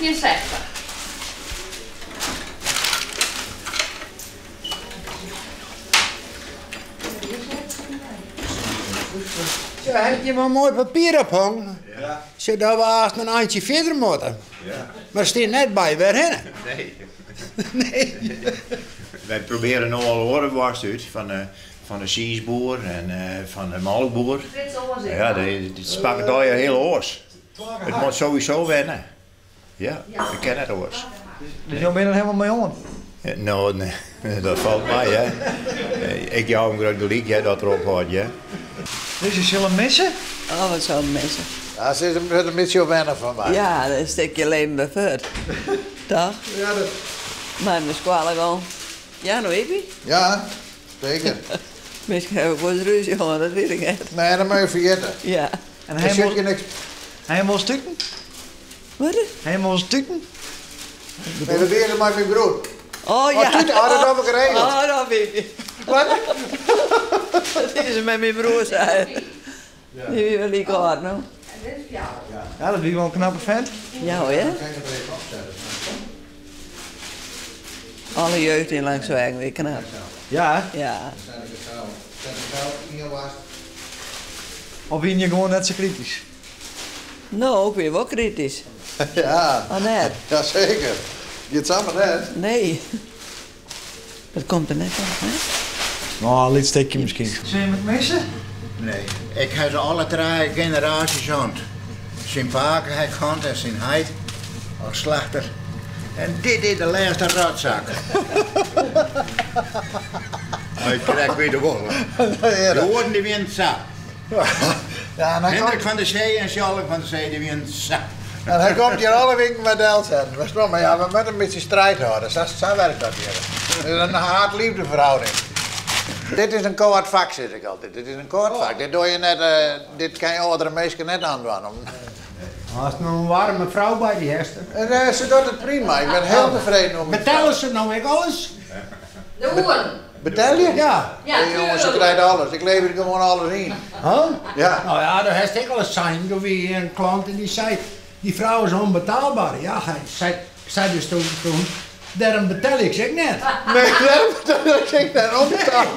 60. Zo, heb je maar mooi papier ophangen? Ja. Zodat we haast een eindje verder moeten. Ja. Maar staat net bij waarheen. Nee. Nee. Wij proberen nu al horenworst uit van de cheeseboer en van de malkboer. Ja, die spakken daar je heel oors. Het moet sowieso wennen. Ja, we kennen het oors. Dus jij bent er helemaal mee om? Ja, nou, nee, dat valt mij, hè. Ik jou hem graag gelijk, hè, dat erop hoort, ja. Dus je zullen missen? Oh, wat zou missen? Ja, ze is een beetje wennen van mij. Ja, dat is een stukje leven bij voort. Toch? Ja, dat... Maar mijn squalen al. Ja, nou heb je. Ja, zeker. Misschien heb ik wel eens ruzie gehad, dat weet ik niet. Nee, dat moet je vergeten. Ja. En Er zit je niks... helemaal stukken? Wat? Helemaal stukken? Nee, dat weer maar mijn broer. Oh ja. Oh, dat heb ik geregeld. Oh, dat weet je. Wat? Dat is met mijn broer zei. Die wil ik hard, nou. Ja, dat is wel een knappe vent. Ja hoor, hè? Alle jeugd in langs weg, weer knap. Ja, Ja. of ben je gewoon net zo kritisch? Nou, ik ben wel kritisch. Ja, Oh, net. ja zeker. Je het samen net. Nee. Dat komt er net van, hè? Nou, een liedsteekje misschien. Zul je het missen? Nee, ik heb ze alle drie generaties aan. Zijn paken hij kant en zijn heid als slachter. En dit is de laatste rotzak. Ik krijg weer de wortel. De woorden die winnen zak. Ja, en dan Hendrik komt, van de Zee en Schalk van de Zee die winnen zak. en dan komt hier alle winkel met Elsen. Maar ja, we moeten een beetje strijd houden. Zo werkt dat hier. Het is een haat-liefdeverhouding. Dit is een koud vak, zeg ik altijd. Dit is een koud vak. Dit doe je net, dit kan je andere mensen net aandoen. Als er een warme vrouw bij die hesten. En ze doet het prima. Ik ben heel tevreden om het. Betalen ze nou ik alles? De hoeren. Betel je? Ja. Ja, Nee, jongens, ze krijgen alles. Ik lever gewoon alles in. Huh? Ja. Nou ja, daar heeft ik al eens zijn door wie een klant en die zei, die vrouw is onbetaalbaar. Ja, hij zei dus toen, daarom betel ik, zeg net. Nee, dat ging net omstaan.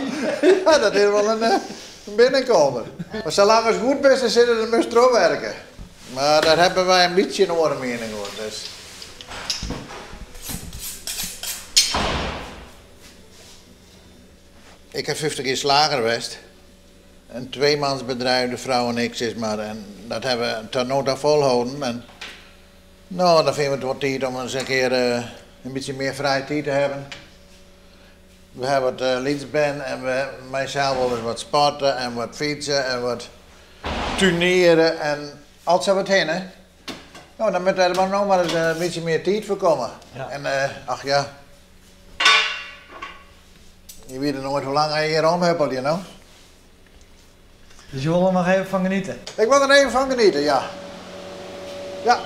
Ja, dat is wel een binnenkomer. Maar zolang het goed is, dan zitten de must erop werken. Maar daar hebben wij een beetje een andere mening over. Dus. Ik heb 50 jaar slager geweest. Een tweemansbedrijf, de vrouw en ik, zeg maar. En dat hebben we tot nota volhouden. En nou, dan vinden we het wat tijd om eens een keer een beetje meer vrije tijd te hebben. We hebben wat lidsband en we mijzelf wel eens wat sporten en wat fietsen en wat turneren en alles wat heen, hè. Nou, dan moet er maar nog maar eens een beetje meer tijd voor komen. Ja. En ach ja, je weet er nooit hoe lang je hier omhuppelt, you know. Dus je wil er nog even van genieten? Ik wil er even van genieten, ja. Ja.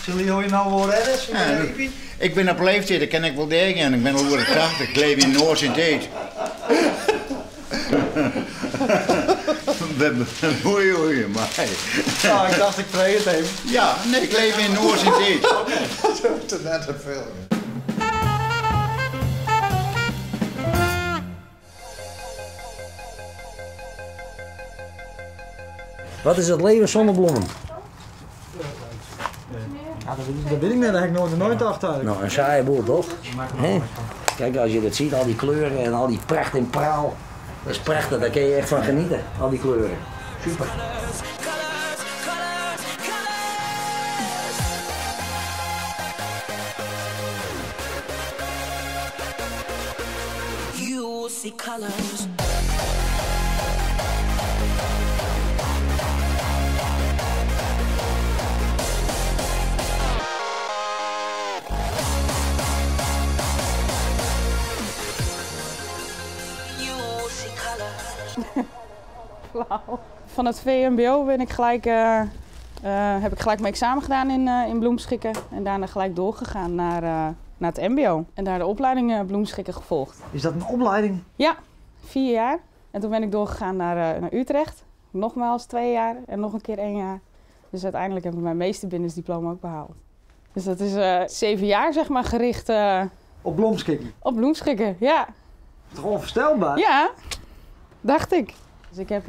Zullen jullie nou wel redden? Ja, ik ben op leeftijd, dat ken ik wel degen en ik ben over de 80, ik leef in Noord Sint-Eet. Oei, oei, maar. Nou, ik dacht ik kreeg het even. Ja, nee, ik leef in Noord Sint-Eet. Dat is net te veel. Wat is het leven zonder bloemen? Ja, dat weet ik net, dat heb ik nooit achter. Nou, een saaie boel toch? Hè? Kijk, als je dat ziet, al die kleuren en al die pracht en praal. Dat is prachtig, daar kun je echt van genieten, al die kleuren. Super. You see colors. Van het VMBO ben ik gelijk, heb ik gelijk mijn examen gedaan in bloemschikken en daarna gelijk doorgegaan naar het MBO en daar de opleiding bloemschikken gevolgd. Is dat een opleiding? Ja, 4 jaar. En toen ben ik doorgegaan naar Utrecht, nogmaals 2 jaar en nog een keer 1 jaar. Dus uiteindelijk heb ik mijn meesterbindersdiploma ook behaald. Dus dat is 7 jaar zeg maar gericht Op bloemschikken. op bloemschikken. Ja. Toch onvoorstelbaar? Ja, dacht ik. Dus ik heb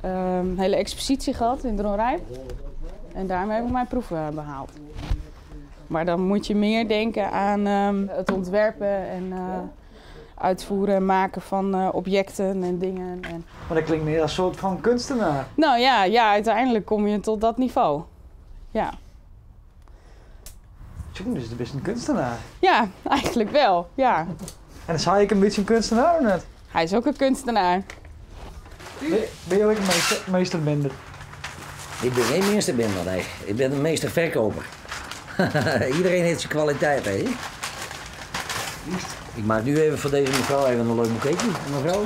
een hele expositie gehad in Dronrijp. En daarmee heb ik mijn proef behaald. Maar dan moet je meer denken aan het ontwerpen en uitvoeren en maken van objecten en dingen. En... Maar dat klinkt meer als een soort van kunstenaar. Nou ja, uiteindelijk kom je tot dat niveau. Ja. Tjoe, dus je best een kunstenaar. Ja, eigenlijk wel, ja. En dan zei ik een beetje een kunstenaar of net? Hij is ook een kunstenaar. Ben je ook een meesterbinder? Ik ben geen meesterbinder, nee. Ik ben een meesterverkoper. Iedereen heeft zijn kwaliteit, hè? Ik maak nu even voor deze mevrouw even een leuk boeketje, mevrouw.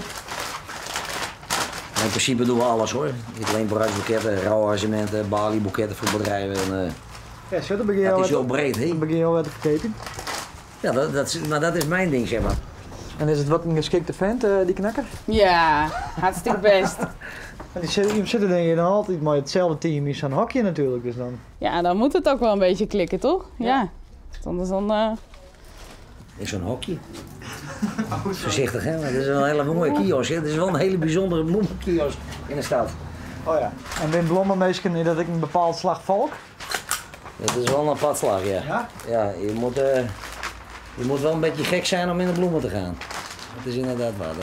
In principe doen we alles hoor. Niet alleen bruidsboeketten, rouwarrangementen, balieboeketten voor bedrijven. En, Ja, zo, dan begin je dat al is wel breed, hè? Dan begin je al wat te verketen. Ja, maar dat is mijn ding, zeg maar. En is het wat een geschikte vent, die knakker? Ja, hartstikke best. En die zitten denk je dan altijd, maar hetzelfde team is zo'n hokje natuurlijk, dus dan... Ja, dan moet het ook wel een beetje klikken, toch? Ja. Anders dan... Is zo'n hokje. Voorzichtig, hè? Maar dit is wel een hele mooie kiosk, hè? Dit is wel een hele bijzondere bloemenkiosk in de stad. Oh ja. En ben bloemenmeesken is dat ik een bepaald slag volk? Dat is wel een apart slag, ja. Ja? Ja, je moet wel een beetje gek zijn om in de bloemen te gaan. Dat is inderdaad waar.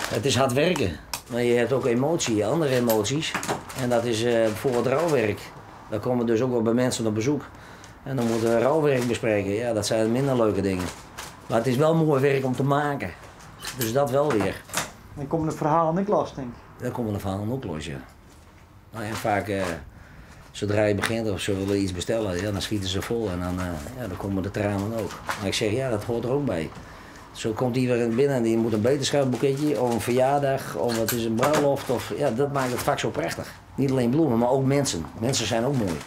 Het is hard werken. Maar je hebt ook emotie, andere emoties. En dat is bijvoorbeeld rouwwerk. Daar komen dus ook wel bij mensen op bezoek. En dan moeten we rouwwerk bespreken. Ja, dat zijn minder leuke dingen. Maar het is wel mooi werk om te maken. Dus dat wel weer. Dan komen de verhalen niet los, denk ik. Dan komen de verhalen ook los, ja. Nou ja, vaak, zodra je begint of ze willen iets bestellen, ja, dan schieten ze vol en dan komen de tranen ook. Maar ik zeg, ja, dat hoort er ook bij. Zo komt iedereen binnen en die moet een beterschapboeketje of een verjaardag of het is een bruiloft. Of, ja, dat maakt het vak zo prachtig. Niet alleen bloemen, maar ook mensen. Mensen zijn ook mooi.